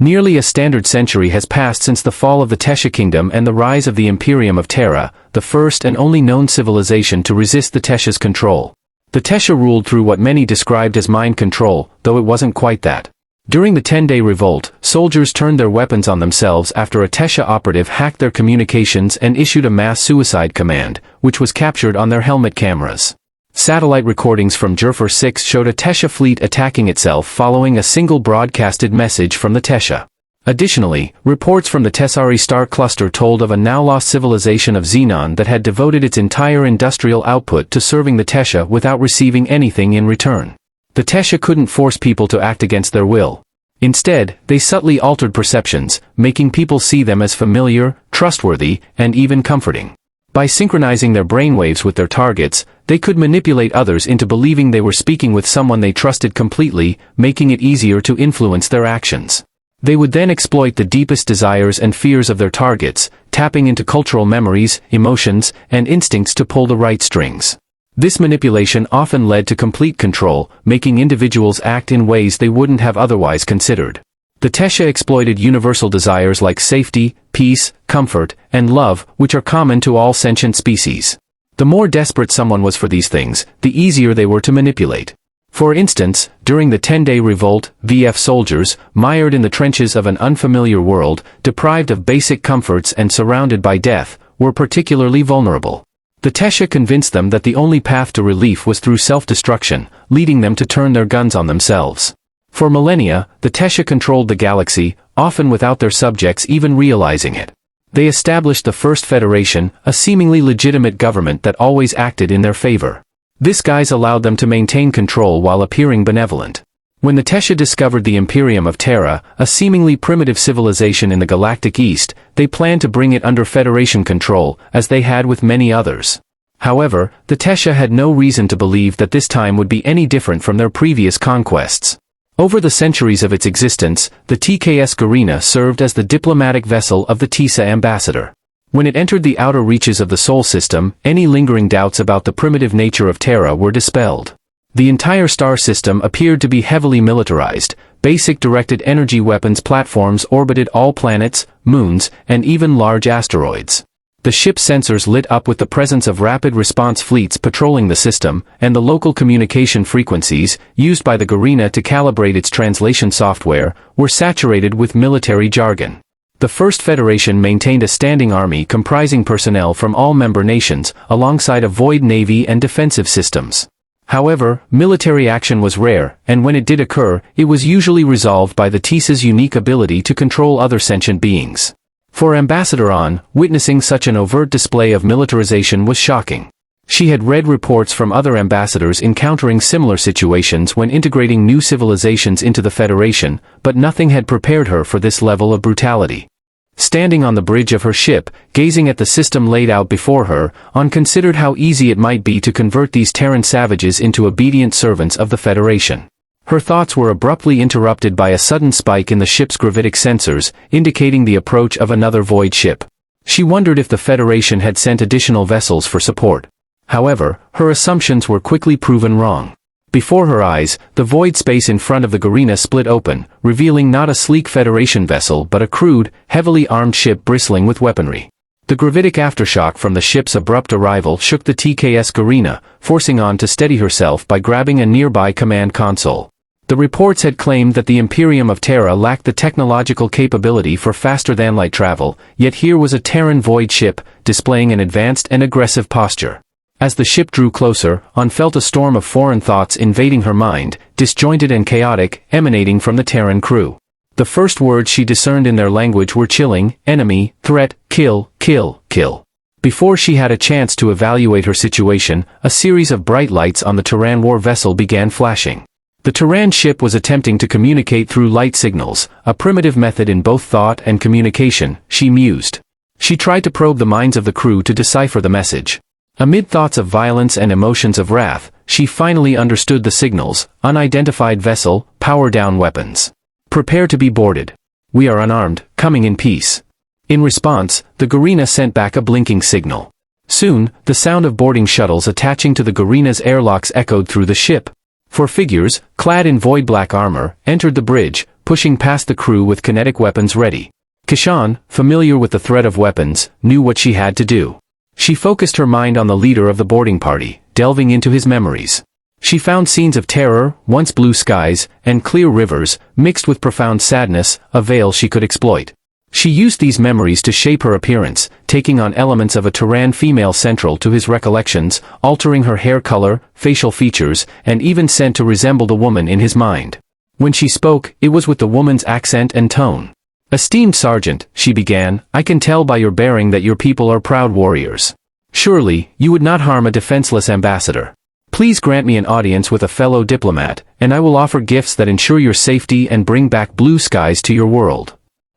Nearly a standard century has passed since the fall of the Tesa kingdom and the rise of the Imperium of Tera, the first and only known civilization to resist the Tesa's control. The Tesa ruled through what many described as mind control, though it wasn't quite that. During the 10-day revolt, soldiers turned their weapons on themselves after a Tesa operative hacked their communications and issued a mass suicide command, which was captured on their helmet cameras. Satellite recordings from Jurfer 6 showed a Tesa fleet attacking itself following a single broadcasted message from the Tesa. Additionally, reports from the Tessari star cluster told of a now-lost civilization of Xenon that had devoted its entire industrial output to serving the Tesa without receiving anything in return. The Tesa couldn't force people to act against their will. Instead, they subtly altered perceptions, making people see them as familiar, trustworthy, and even comforting. By synchronizing their brainwaves with their targets, they could manipulate others into believing they were speaking with someone they trusted completely, making it easier to influence their actions. They would then exploit the deepest desires and fears of their targets, tapping into cultural memories, emotions, and instincts to pull the right strings. This manipulation often led to complete control, making individuals act in ways they wouldn't have otherwise considered. The Tesa exploited universal desires like safety, peace, comfort, and love, which are common to all sentient species. The more desperate someone was for these things, the easier they were to manipulate. For instance, during the 10-day revolt, VF soldiers, mired in the trenches of an unfamiliar world, deprived of basic comforts and surrounded by death, were particularly vulnerable. The Tesa convinced them that the only path to relief was through self-destruction, leading them to turn their guns on themselves. For millennia, the Tesa controlled the galaxy, often without their subjects even realizing it. They established the First Federation, a seemingly legitimate government that always acted in their favor. This guise allowed them to maintain control while appearing benevolent. When the Tesa discovered the Imperium of Tera, a seemingly primitive civilization in the Galactic East, they planned to bring it under Federation control, as they had with many others. However, the Tesa had no reason to believe that this time would be any different from their previous conquests. Over the centuries of its existence, the TKS Garina served as the diplomatic vessel of the Tesa ambassador. When it entered the outer reaches of the Sol system, any lingering doubts about the primitive nature of Tera were dispelled. The entire star system appeared to be heavily militarized. Basic directed energy weapons platforms orbited all planets, moons, and even large asteroids. The ship's sensors lit up with the presence of rapid response fleets patrolling the system, and the local communication frequencies, used by the Garina to calibrate its translation software, were saturated with military jargon. The First Federation maintained a standing army comprising personnel from all member nations, alongside a void navy and defensive systems. However, military action was rare, and when it did occur, it was usually resolved by the Tesa's unique ability to control other sentient beings. For Ambassador An, witnessing such an overt display of militarization was shocking. She had read reports from other ambassadors encountering similar situations when integrating new civilizations into the Federation, but nothing had prepared her for this level of brutality. Standing on the bridge of her ship, gazing at the system laid out before her, An considered how easy it might be to convert these Teran savages into obedient servants of the Federation. Her thoughts were abruptly interrupted by a sudden spike in the ship's gravitic sensors, indicating the approach of another void ship. She wondered if the Federation had sent additional vessels for support. However, her assumptions were quickly proven wrong. Before her eyes, the void space in front of the Garina split open, revealing not a sleek Federation vessel but a crude, heavily armed ship bristling with weaponry. The gravitic aftershock from the ship's abrupt arrival shook the TKS Garina, forcing An to steady herself by grabbing a nearby command console. The reports had claimed that the Imperium of Tera lacked the technological capability for faster-than-light travel, yet here was a Teran void ship, displaying an advanced and aggressive posture. As the ship drew closer, An felt a storm of foreign thoughts invading her mind, disjointed and chaotic, emanating from the Teran crew. The first words she discerned in their language were chilling: enemy, threat, kill, kill, kill. Before she had a chance to evaluate her situation, a series of bright lights on the Teran war vessel began flashing. The Teran ship was attempting to communicate through light signals, a primitive method in both thought and communication, she mused. She tried to probe the minds of the crew to decipher the message. Amid thoughts of violence and emotions of wrath, she finally understood the signals: unidentified vessel, power down weapons. Prepare to be boarded. We are unarmed, coming in peace. In response, the Garina sent back a blinking signal. Soon, the sound of boarding shuttles attaching to the Garina's airlocks echoed through the ship. Four figures, clad in void black armor, entered the bridge, pushing past the crew with kinetic weapons ready. Keshan, familiar with the threat of weapons, knew what she had to do. She focused her mind on the leader of the boarding party, delving into his memories. She found scenes of terror, once blue skies, and clear rivers, mixed with profound sadness, a veil she could exploit. She used these memories to shape her appearance, taking on elements of a Teran female central to his recollections, altering her hair color, facial features, and even scent to resemble the woman in his mind. When she spoke, it was with the woman's accent and tone. "Esteemed Sergeant," she began, "I can tell by your bearing that your people are proud warriors. Surely, you would not harm a defenseless ambassador. Please grant me an audience with a fellow diplomat, and I will offer gifts that ensure your safety and bring back blue skies to your world."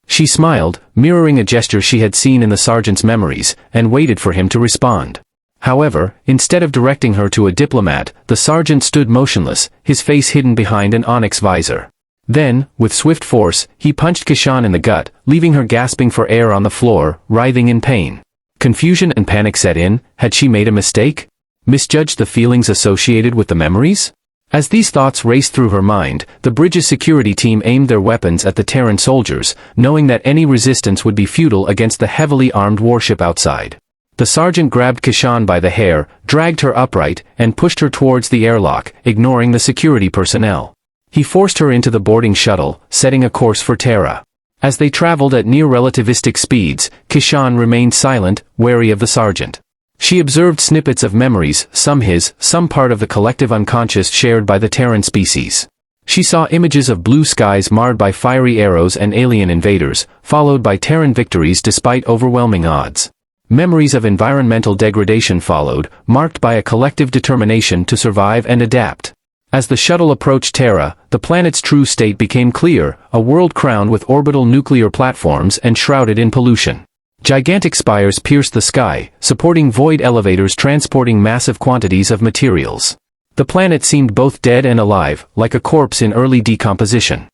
She smiled, mirroring a gesture she had seen in the sergeant's memories, and waited for him to respond. However, instead of directing her to a diplomat, the sergeant stood motionless, his face hidden behind an onyx visor. Then, with swift force, he punched Keshan in the gut, leaving her gasping for air on the floor, writhing in pain. Confusion and panic set in. Had she made a mistake? Misjudged the feelings associated with the memories? As these thoughts raced through her mind, the bridge's security team aimed their weapons at the Teran soldiers, knowing that any resistance would be futile against the heavily armed warship outside. The sergeant grabbed Keshan by the hair, dragged her upright, and pushed her towards the airlock, ignoring the security personnel. He forced her into the boarding shuttle, setting a course for Tera. As they traveled at near-relativistic speeds, Keshan remained silent, wary of the sergeant. She observed snippets of memories, some his, some part of the collective unconscious shared by the Teran species. She saw images of blue skies marred by fiery arrows and alien invaders, followed by Teran victories despite overwhelming odds. Memories of environmental degradation followed, marked by a collective determination to survive and adapt. As the shuttle approached Tera, the planet's true state became clear, a world crowned with orbital nuclear platforms and shrouded in pollution. Gigantic spires pierced the sky, supporting void elevators transporting massive quantities of materials. The planet seemed both dead and alive, like a corpse in early decomposition.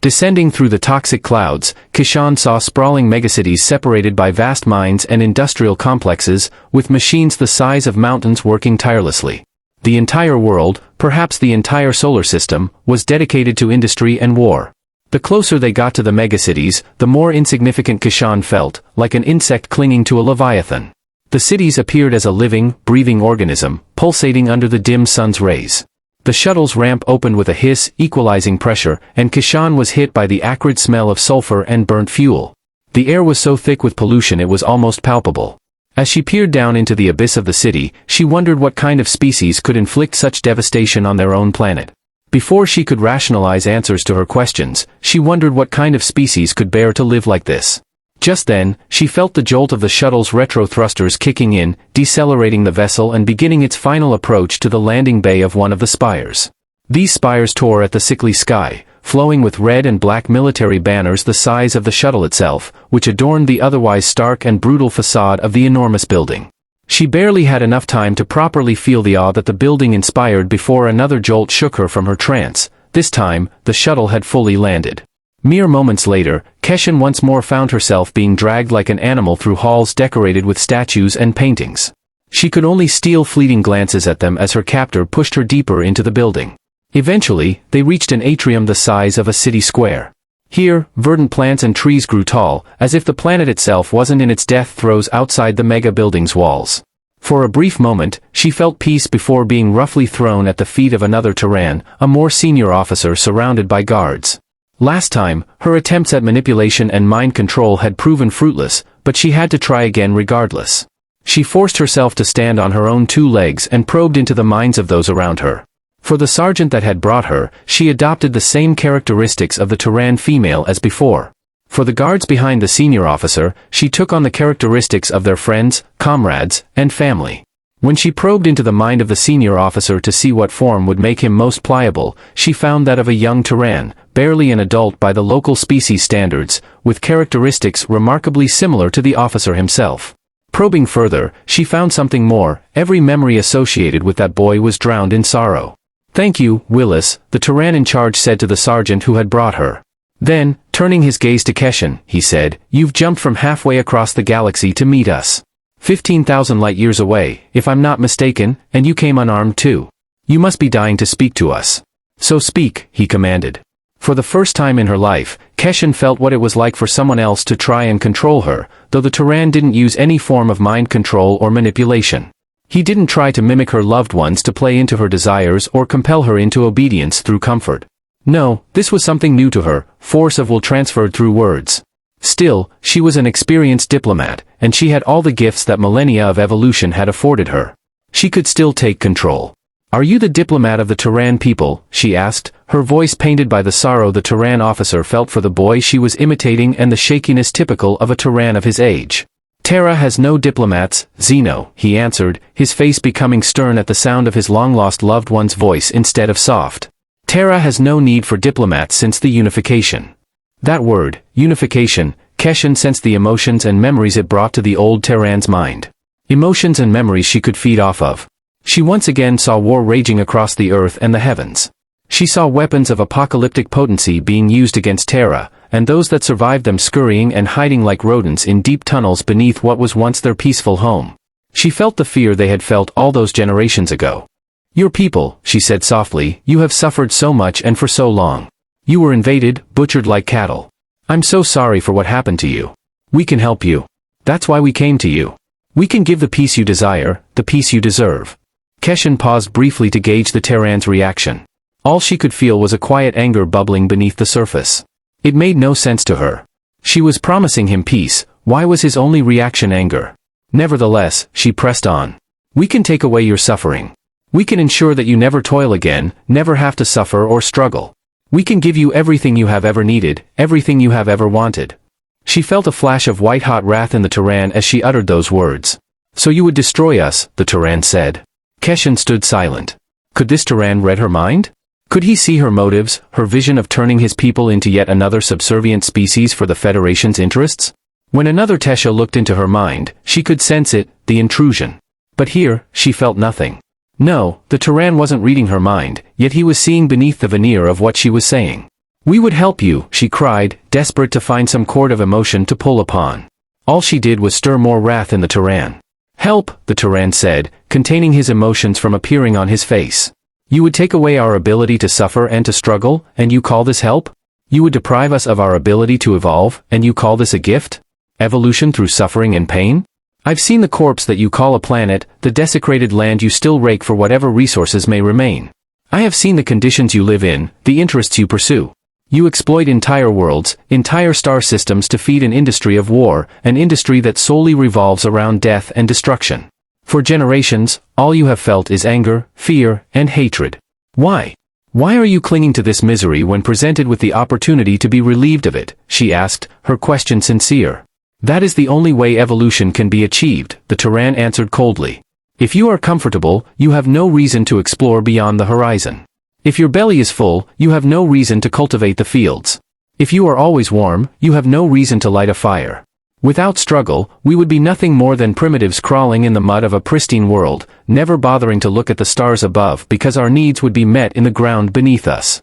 Descending through the toxic clouds, Keshan saw sprawling megacities separated by vast mines and industrial complexes, with machines the size of mountains working tirelessly. The entire world, perhaps the entire solar system, was dedicated to industry and war. The closer they got to the megacities, the more insignificant Keshan felt, like an insect clinging to a leviathan. The cities appeared as a living, breathing organism, pulsating under the dim sun's rays. The shuttle's ramp opened with a hiss, equalizing pressure, and Keshan was hit by the acrid smell of sulfur and burnt fuel. The air was so thick with pollution it was almost palpable. As she peered down into the abyss of the city, she wondered what kind of species could inflict such devastation on their own planet. Before she could rationalize answers to her questions, she wondered what kind of species could bear to live like this. Just then, she felt the jolt of the shuttle's retro thrusters kicking in, decelerating the vessel and beginning its final approach to the landing bay of one of the spires. These spires tore at the sickly sky, flowing with red and black military banners the size of the shuttle itself, which adorned the otherwise stark and brutal facade of the enormous building. She barely had enough time to properly feel the awe that the building inspired before another jolt shook her from her trance. This time, the shuttle had fully landed. Mere moments later, Keshan once more found herself being dragged like an animal through halls decorated with statues and paintings. She could only steal fleeting glances at them as her captor pushed her deeper into the building. Eventually, they reached an atrium the size of a city square. Here, verdant plants and trees grew tall, as if the planet itself wasn't in its death throes outside the mega building's walls. For a brief moment, she felt peace before being roughly thrown at the feet of another Teran, a more senior officer surrounded by guards. Last time, her attempts at manipulation and mind control had proven fruitless, but she had to try again regardless. She forced herself to stand on her own two legs and probed into the minds of those around her. For the sergeant that had brought her, she adopted the same characteristics of the Teran female as before. For the guards behind the senior officer, she took on the characteristics of their friends, comrades, and family. When she probed into the mind of the senior officer to see what form would make him most pliable, she found that of a young Teran, barely an adult by the local species standards, with characteristics remarkably similar to the officer himself. Probing further, she found something more. Every memory associated with that boy was drowned in sorrow. "Thank you, Willis," the Teran in charge said to the sergeant who had brought her. Then, turning his gaze to Keshan, he said, "You've jumped from halfway across the galaxy to meet us. 15,000 light-years away, if I'm not mistaken, and you came unarmed too. You must be dying to speak to us. So speak," he commanded. For the first time in her life, Keshan felt what it was like for someone else to try and control her, though the Teran didn't use any form of mind control or manipulation. He didn't try to mimic her loved ones to play into her desires or compel her into obedience through comfort. No, this was something new to her, force of will transferred through words. Still, she was an experienced diplomat, and she had all the gifts that millennia of evolution had afforded her. She could still take control. "Are you the diplomat of the Teran people?" she asked, her voice painted by the sorrow the Teran officer felt for the boy she was imitating and the shakiness typical of a Teran of his age. "Tera has no diplomats, Zeno," he answered, his face becoming stern at the sound of his long-lost loved one's voice instead of soft. "Tera has no need for diplomats since the unification." That word, unification, Keshan sensed the emotions and memories it brought to the old Teran's mind. Emotions and memories she could feed off of. She once again saw war raging across the earth and the heavens. She saw weapons of apocalyptic potency being used against Tera, and those that survived them scurrying and hiding like rodents in deep tunnels beneath what was once their peaceful home. She felt the fear they had felt all those generations ago. "Your people," she said softly, "you have suffered so much and for so long. You were invaded, butchered like cattle. I'm so sorry for what happened to you. We can help you. That's why we came to you. We can give the peace you desire, the peace you deserve." Keshan paused briefly to gauge the Teran's reaction. All she could feel was a quiet anger bubbling beneath the surface. It made no sense to her. She was promising him peace, why was his only reaction anger? Nevertheless, she pressed on. "We can take away your suffering. We can ensure that you never toil again, never have to suffer or struggle. We can give you everything you have ever needed, everything you have ever wanted." She felt a flash of white-hot wrath in the Teran as she uttered those words. "So you would destroy us," the Teran said. Keshan stood silent. Could this Teran read her mind? Could he see her motives, her vision of turning his people into yet another subservient species for the Federation's interests? When another Tesha looked into her mind, she could sense it, the intrusion. But here, she felt nothing. No, the Teran wasn't reading her mind, yet he was seeing beneath the veneer of what she was saying. "We would help you," she cried, desperate to find some cord of emotion to pull upon. All she did was stir more wrath in the Teran. "Help," the Teran said, containing his emotions from appearing on his face. "You would take away our ability to suffer and to struggle, and you call this help? You would deprive us of our ability to evolve, and you call this a gift? Evolution through suffering and pain? I've seen the corpse that you call a planet, the desecrated land you still rake for whatever resources may remain. I have seen the conditions you live in, the interests you pursue. You exploit entire worlds, entire star systems to feed an industry of war, an industry that solely revolves around death and destruction. For generations, all you have felt is anger, fear, and hatred. Why? Why are you clinging to this misery when presented with the opportunity to be relieved of it?" she asked, her question sincere. "That is the only way evolution can be achieved," the Teran answered coldly. "If you are comfortable, you have no reason to explore beyond the horizon. If your belly is full, you have no reason to cultivate the fields. If you are always warm, you have no reason to light a fire. Without struggle, we would be nothing more than primitives crawling in the mud of a pristine world, never bothering to look at the stars above because our needs would be met in the ground beneath us."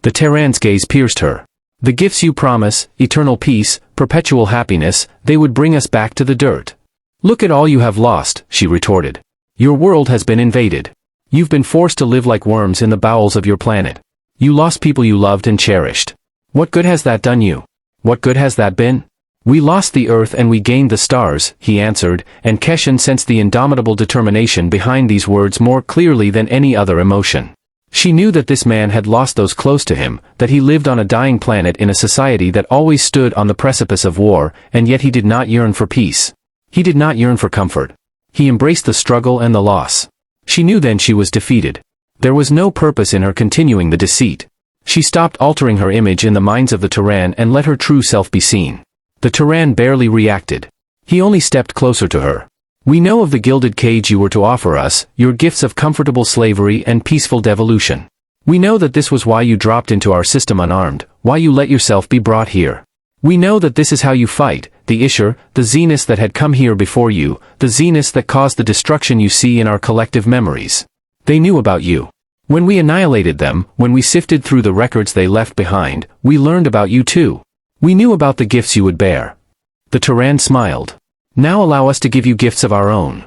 The Teran's gaze pierced her. "The gifts you promise, eternal peace, perpetual happiness, they would bring us back to the dirt. Look at all you have lost," she retorted. "Your world has been invaded. You've been forced to live like worms in the bowels of your planet. You lost people you loved and cherished. What good has that done you? What good has that been?" "We lost the earth and we gained the stars," he answered, and Keshan sensed the indomitable determination behind these words more clearly than any other emotion. She knew that this man had lost those close to him, that he lived on a dying planet in a society that always stood on the precipice of war, and yet he did not yearn for peace. He did not yearn for comfort. He embraced the struggle and the loss. She knew then she was defeated. There was no purpose in her continuing the deceit. She stopped altering her image in the minds of the Teran and let her true self be seen. The Teran barely reacted. He only stepped closer to her. "We know of the gilded cage you were to offer us, your gifts of comfortable slavery and peaceful devolution. We know that this was why you dropped into our system unarmed, why you let yourself be brought here. We know that this is how you fight, the Ishur, the Zeniths that had come here before you, the Zeniths that caused the destruction you see in our collective memories. They knew about you. When we annihilated them, when we sifted through the records they left behind, we learned about you too. We knew about the gifts you would bear." The Teran smiled. "Now allow us to give you gifts of our own.